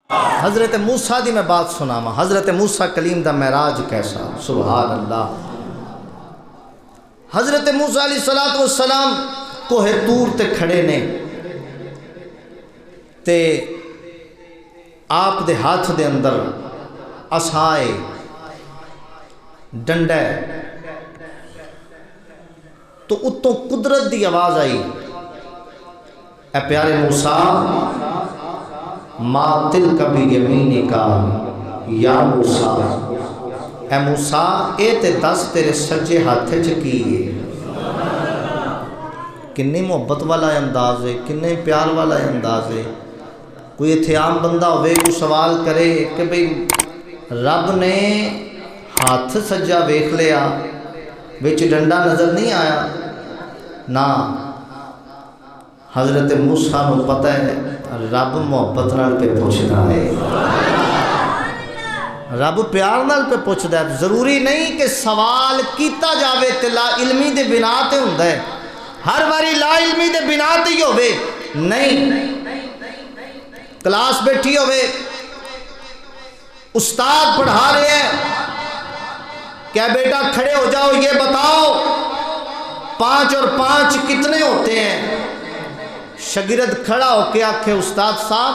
حضرت موسیٰ دی میں بات سناما، حضرت موسیٰ کلیم دا معراج کیسا، سبحان اللہ۔ حضرت موسیٰ علیہ السلام کوہ طور تے کھڑے نے تے آپ دے ہاتھ دے اندر عصائے ڈنڈا ہے، تو اتوں قدرت دی آواز آئی، اے پیارے موسیٰ ما تلک بیمینک یا موسیٰ، اے موسیٰ اے تے دس تیرے سجے ہاتھے چکیے۔ کنے محبت والا انداز ہے، کنے پیار والا انداز ہے۔ کوئی اتھے عام بندہ ہوئے کوئی سوال کرے کہ بھئی رب نے ہاتھ سجا ویکھ لیا وچ ڈنڈا نظر نہیں آیا؟ نا، حضرت موسیٰ کو پتہ ہے رب محبت نال پہ پوچھنا ہے، رب پیار نال پہ پوچھدا ہے۔ ضروری نہیں کہ سوال کیتا جاوے تے لا علمی دے بنا تے ہوندا ہے، ہر باری لا علمی دے بنا تے ہی ہوے نہیں۔ کلاس بیٹھی ہوئے، استاد پڑھا رہے ہیں، کیا بیٹا کھڑے ہو جاؤ یہ بتاؤ 5 اور 5 کتنے ہوتے ہیں؟ شاگرد کھڑا ہو کے آکھے استاد صاحب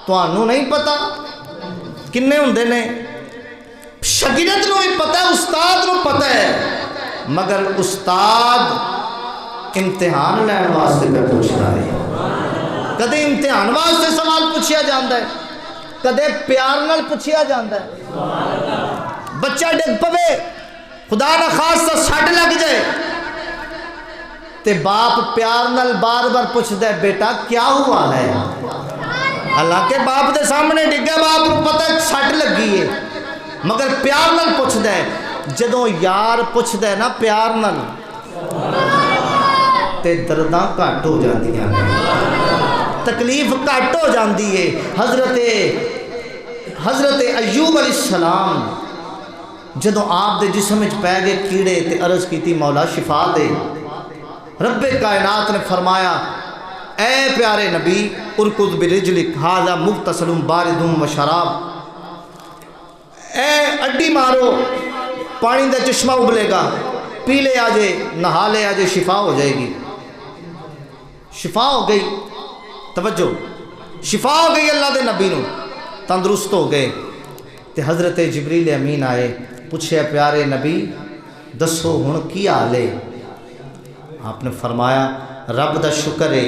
تانوں نہیں پتا کنے ہوندے نے؟ شاگرد نو بھی پتا ہے، استاد نو پتا ہے، مگر استاد امتحان لین واسطے پہ پوچھنا ہے۔ کدے امتحان واسطے سوال پوچھیا جاندہ ہے، کدے پیار نال پوچھیا جاندہ ہے۔ بچہ ڈگ پوے، خدا نہ خاص سٹ لگ جائے تے باپ پیار نال بار بار پوچھتا ہے بیٹا کیا ہوا ہے؟ حالانکہ باپ دے سامنے ڈگا، باپ کو پتہ ہے سٹ لگی ہے، مگر پیار نال پوچھتا ہے۔ جدوں یار پوچھتا ہے نا پیار نال تے درداں گھٹ ہو جاندی ہیں، تکلیف گھٹ ہو جاندی ہے۔ حضرت ایوب علیہ السلام جدوں آپ دے جسم وچ پے گئے کیڑے تے عرض کیتی مولا شفا دے، رب کائنات نے فرمایا اے پیارے نبی ارکض برجلک ھذا مغتسل بارد و شراب، اے اڈی مارو پانی دا چشمہ ابلے گا، پی لے آجے نہا لے آجے شفا ہو جائے گی۔ شفا ہو گئی، توجہ، شفا ہو گئی، اللہ دے نبی نو تندرست ہو گئے۔ تے حضرت جبریل امین آئے، پوچھے پیارے نبی دسو ہن کی حال ہے؟ آپ نے فرمایا رب دا شکر ہے،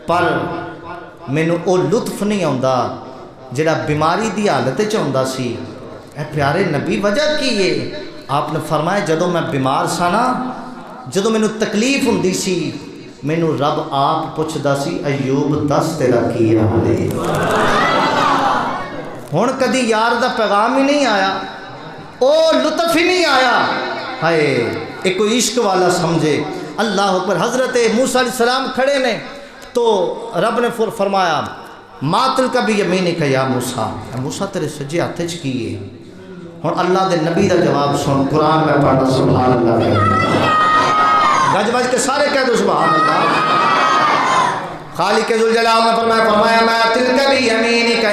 پر مینوں او لطف نہیں آندا جڑا بیماری دی حالت وچ آندا سی۔ اے پیارے نبی وجہ کی ہے؟ آپ نے فرمایا جدوں میں بیمار سا نا، جدوں مینوں تکلیف ہوندی سی، مینوں رب آپ پوچھدا سی ایوب دس تیرا کی حال ہے؟ ہن کدی یار دا پیغام ہی نہیں آیا، او لطف ہی نہیں آیا، ہائے ایک کوئی عشق والا سمجھے۔ اللہ اکبر۔ حضرت موسیٰ علیہ السلام کھڑے نے تو رب نے فرمایا ما تلک بیمینک یا موسیٰ، موسیٰ تیرے سجے ہاتھ وچ کی ہے؟ ہن اللہ دے نبی دا جواب سن، قرآن میں پڑھنا سبحان اللہ، گج بج کے سارے کہہ دو سبحان اللہ۔ خالق ذوالجلال نے فرمایا ما تلک بیمینک یا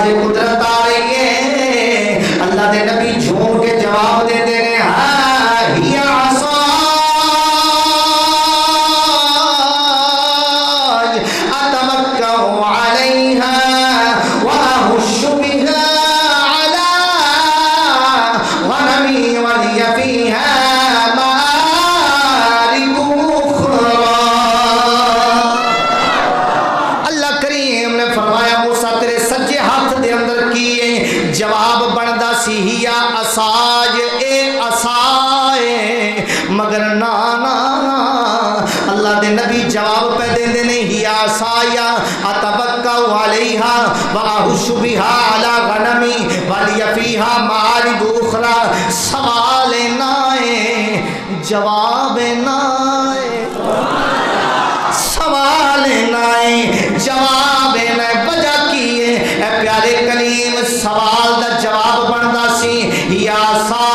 قدرت آ رہی ہے۔ اللہ دے نبی جھوم کے جواب دے دے رہے ہاں ہی عصاج اتوکا علیہا واہش بہا علی غنمی ولی فیہا مآرب اخرى۔ اللہ کریم نے فرمایا موسیٰ تیرے سجے ہاتھ دے اندر کیے، جواب بندا سی ہیا عصاج، اے عصائے، مگر نا نا اللہ دے نبی جواب پہ دے دے نہیں ہیا عصایا اتوکا علیہا واہش بہا علی غنمی ولی فیہا مآرب اخرى۔ سوال نائے جواب نائے، سوال نائے جواب نائے، وجہ کی ہے؟ اے پیارے کلیم سوال دا جواب بندا سی یا سا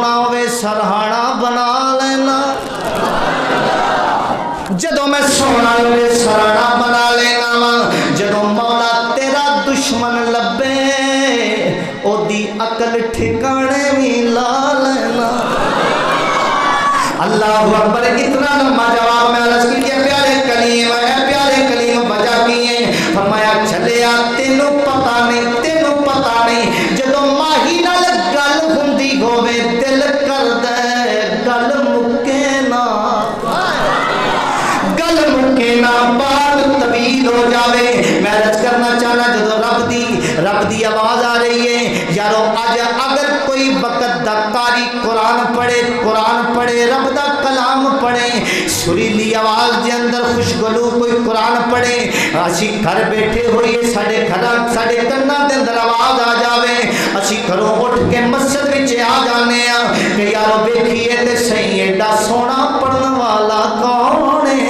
سونا ہوئے سرہانا بنا لینا جدو میں سونا ہوئے سرہانا بنا لینا جدو مولا تیرا دشمن لبے او دی عقل ٹھکانے بھی لا لینا اللہ اکبر اتنا لمبا جواب میں عرض کی پیارے کلیم بجا کیے فرمایا چلیا تینوں پتہ نہیں جدو ماہی نال گل ہوندی ہووے دل کر دے گل مکے نا بات طویل ہو جاوے میں عرض کرنا چاہنا جدو رب دی آواز آ رہی ہے یارو آج اگر کوئی وقت دا قاری قرآن پڑھے رب دا کلام پڑھے سریلی آواز دے اندر خوشگلو کوئی قرآن پڑھے اسی گھر بیٹھے ہوئیے ساڑے کناں دے اندر آواز آ جاوے اسی گھروں اٹھ کے مسجد وچ آ جانے ہیں کہ یارو بیٹھیے تے صحیح ایڈا سونا پڑھن والا کون ہے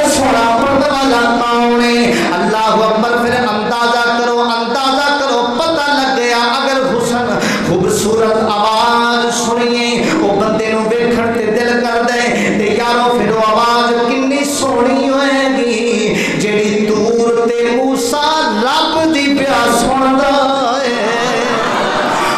سونا پڑھنے والا کون ہے اللہ اکبر پھر اندازہ کرو پتہ لگ گیا اگر حسن خوبصورت آواز سنیے وہ بندے نو ویکھن تے دل کر دے تے یارو پھر وہ آواز کنی سونی ہوئے گی جیڑی دور تے موسیٰ رب دی پیا سندا ہے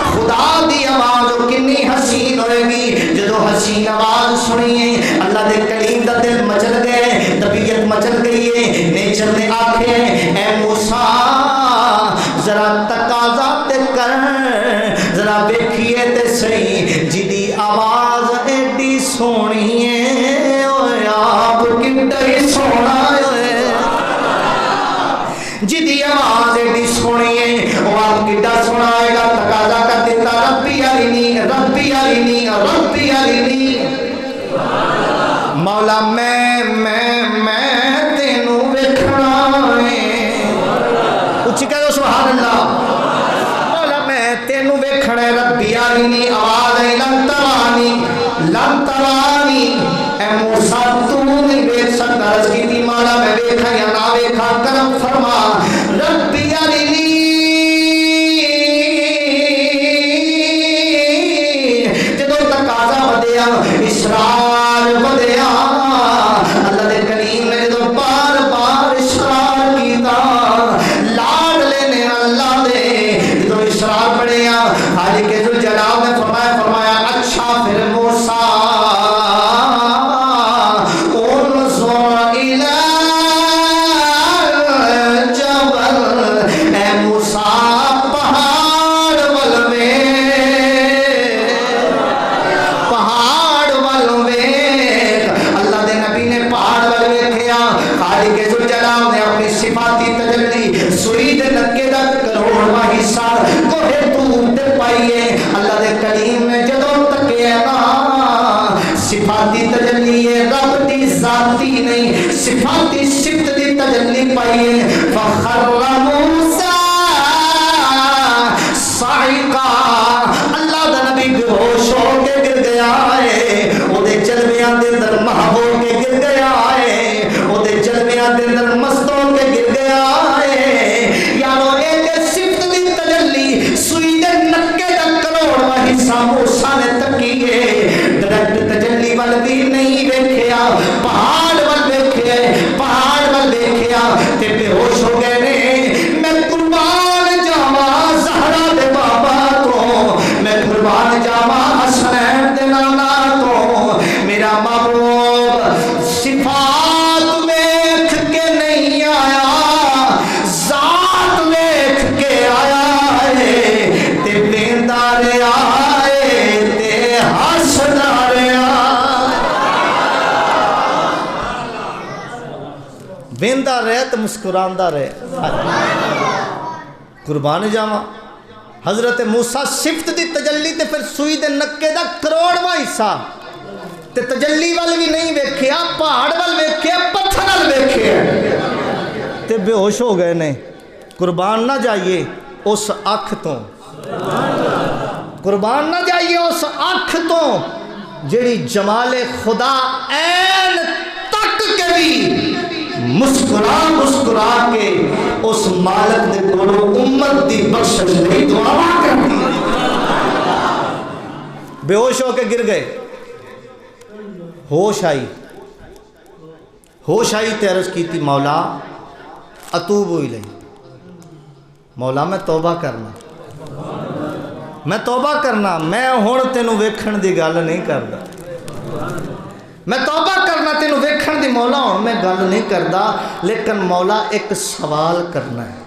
خدا دی آواز کنی حسین ہوئے گی جدو حسین آواز سنیے اللہ دے کلیم دا دل مچل گئے طبیعت مچل گئی ہے نیچر نے آکھے اے موسیٰ ذرا تقاضا تے کر ذرا بیکھیے تے صحیح جدی آواز ایڈی سونی ہے اوے آپ کڈا ہی سونا ہے جدی آواز ایڈی سونی ہے وہ آپ کڈا سونا ہے گا تقاضا کر دیتا ربی ارینی مولا میں تینوں ویکھنا ہے اچھی کہہ دو سبحان اللہ مولا میں تینوں ویکھنا ہے ربی ارینی آواز ہے لن ترانی اے موسیٰ تو نہیں ویکھ سکتا عرض کی تھی مولا میں ویکھا یا نہ ویکھا کرم فرما ربی ارینی جدو تقاضا ودیا اسرار ودیا اللہ دے کلیم نے جدو بار بار اسرار کیتا لاڈ لینے اللہ دے جدو اسرار پڑھیا خالق ذوالجلال نے فرمایا اچھا پھر موسیٰ اللہ دے کلیم نے جدو تکے نا صفاتی تجلی ہے رب دی ذاتی نہیں صفاتی صفت دی تجلی پائیے فخر موسیٰ صاعقہ اللہ دا نبی بے ہوش ہو کے گر گیا ہے او دے جلویاں دے اندر محبوب کے گر گیا ہے او دے جلویاں دے اندر مست ہو کے گر گیا ہے یارو ایک صفت دی تجلی سوئی دے نکے دا کروڑ حصہ موسیٰ نے تکیے ڈائریکٹ تجلی وال بھی نہیں ویکھیا پہاڑ وال ویکھیا تے بے ہوش ہو گئے نے میں قربان جاواں زہرا دے بابا تو میں قربان جاواں حسنین دے نانا تو میرا محبوب صفات ویکھ کے نہیں آیا ذات ویکھ کے آیا ہے تے ویندا رہیا ویندا رہے تو مسکراندا رہے قربان جاواں حضرت موسیٰ صفت دی تجلی تے پھر سوئی دے نکے دا کروڑواں حصہ تے تجلی وال بھی نہیں ویکھیا پہاڑ وال ویکھیا پتھر وال ویکھیا تے بے ہوش ہو گئے نے قربان نہ جائیے اس اکھ تو قربان نہ جائیے اس اکھ تو جڑی جمال خدا عین تک کے بھی مسکرا کے اس مالک دے کولوں امت دی بخشش نہیں دعا کرتی بے ہوش ہو کے گر گئے، ہوش آئی تے عرض کی تھی مولا اتوب الیہ، مولا میں توبہ کرنا، میں ہن تینوں ویکھن دی گل نہیں کردا، میں توبہ کرنا تینوں ویکھن دی مولا ہن میں گل نہیں کردا، لیکن مولا ایک سوال کرنا ہے۔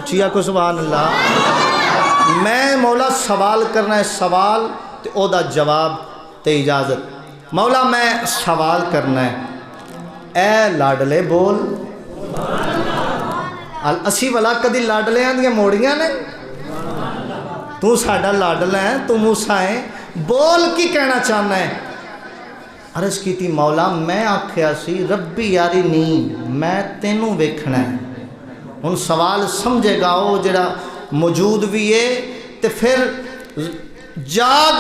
چیا کو سبحان اللہ۔ میں مولا سوال کرنا ہے، سوال تے او دا جواب تے اجازت۔ مولا میں سوال کرنا ہے، اے لاڈلے بول، اسی والا کدی لاڈلیاں دیاں موڑیاں نے؟ تو ساڈا لاڈلا ہے، تو موسیٰ ہے، بول کی کہنا چاہنا ہے؟ عرض کی تھی مولا میں آکھیا سی ربی یاری نہیں، میں تینوں ویکھنا ہے۔ ان سوال سمجھے گا وہ جڑا موجود بھی ہے تے پھر جاگ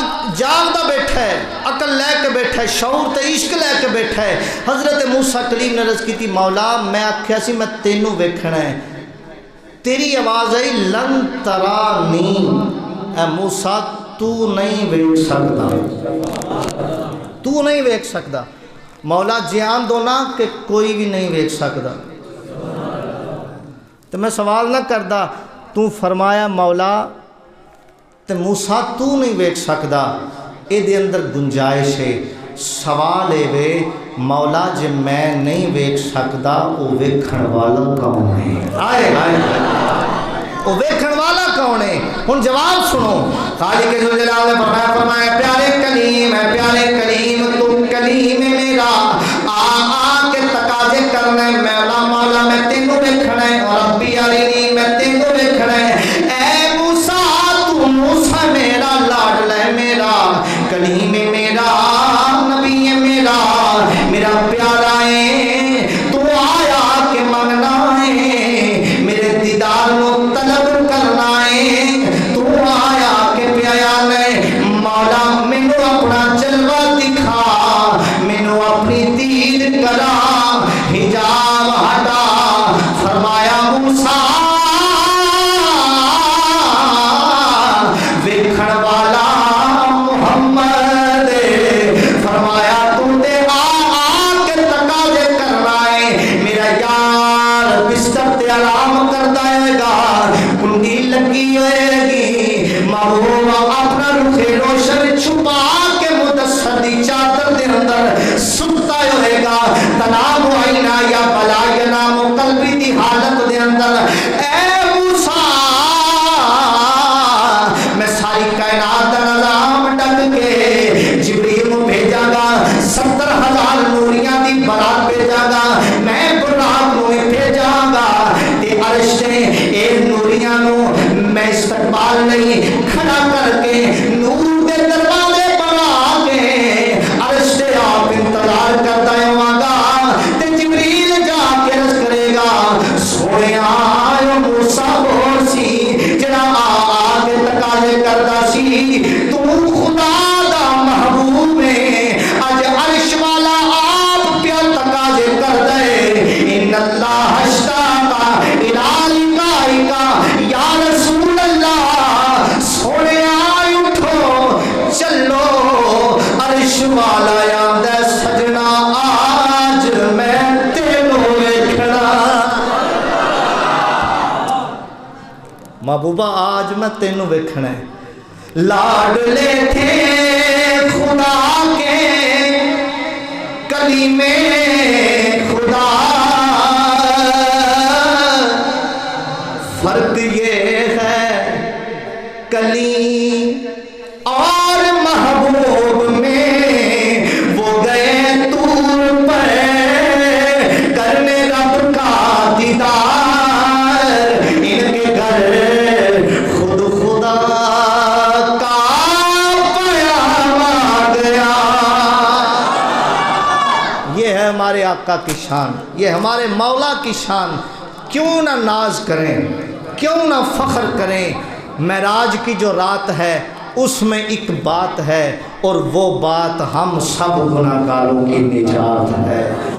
دا بیٹھا ہے، عقل لے کے بیٹھا ہے، شعور تے عشق لے کے بیٹھا ہے۔ حضرت موسیٰ کلیم نے عرض کی تھی مولا میں آکھیا سی میں تینوں ویکھنا ہے، تیری آواز آئی لن ترانی، اے موسیٰ تو نہیں ویکھ سکتا، تو نہیں ویکھ سکتا۔ مولا جیان دو نا کہ کوئی بھی نہیں ویکھ سکتا، تو میں سوال نہ کردا، تو فرمایا مولا تے موسیٰ تو نہیں ویکھ سکدا، اے دے اندر گنجائش ہے۔ سوال اے وے مولا جے میں نہیں ویکھ سکدا او ویکھن والا کون ہے؟ آئے وہ ویکھن والا کون ہے؟ ہن جواب سنو۔ خالق ذوالجلال نے فرمایا پیارے کلیم ہے، پیارے کلیم تو کلیم میرا آ کے تقاضے کرنا ہے، مولا میں تینوں ویکھنا ہے، اور ربی یارینی میں تینوں ویکھنا ہے۔ اے موسیٰ تو موسیٰ میرا لاڈلا ہے، میرا کلیم میرا نبی میرا پیارا ہے، تو آیا کہ منگنا ہے، میرے دیدار نو طلب کرنا ہے، تو آیا کہ پیایا نہیں مولا مینوں اپنا جلوہ دکھا، مینوں اپنی دید کرا، حجاب ہٹا۔ فرمایا موسیٰ ویکھن والا محمد، فرمایا تو دے آ کے تقاضے کرنا ہے، میرا یار بستر تے آرام کرتا ہے گا، کنڈی لگی ہوئے گی، محبوب اپنا رخ روشن چھپا کے مدثر دی چادر دے اندر ستا ہوئے گا، تنام عینا یا بلا ینام قلبی دی حالت دے اندر۔ اے موسیٰ میں ساری کائنات دا نظام ڈک کے جبریل کو بھیجا گا، 70,000 نوریاں دی برات بھیجا گا، میں براق کو بھیجا گا، تے عرش نے اے نوریاں نو میں استقبال نہیں کھڑا کر کے نور دے دروازے پر آ کے عرش سے آپ انتظار کرتا ہے وہاں، تے جبریل جا کے عرض کرے گا سونے آئے موسیٰ بول سی جڑا آگے تقاضے کرتا سی، تو خدا دا محبوب ہے، آج عرش والا آپ پیا تقاضے کر دے، ان اللہ اشتاقا الالکائکا یا رسول اللہ، سونے آئے اٹھو چلو عرش والا یاد ہے سجنا آج میں تینوں ویکھنا، محبوبہ آج میں تینوں ویکھنا ہے۔ لاڈلے تھے خدا کے کلیم خدا، فرق یہ ہے کلیم اور محبوب میں، وہ گئے طور پر کرنے رب کا دیدار، ان کے گھر خود خدا کا پیام آ گیا۔ یہ ہے ہمارے آقا کی شان، یہ ہمارے مولا کی شان، کیوں نہ ناز کریں، کیوں نہ فخر کریں۔ معراج کی جو رات ہے اس میں ایک بات ہے، اور وہ بات ہم سب گناہگاروں کی نجات ہے۔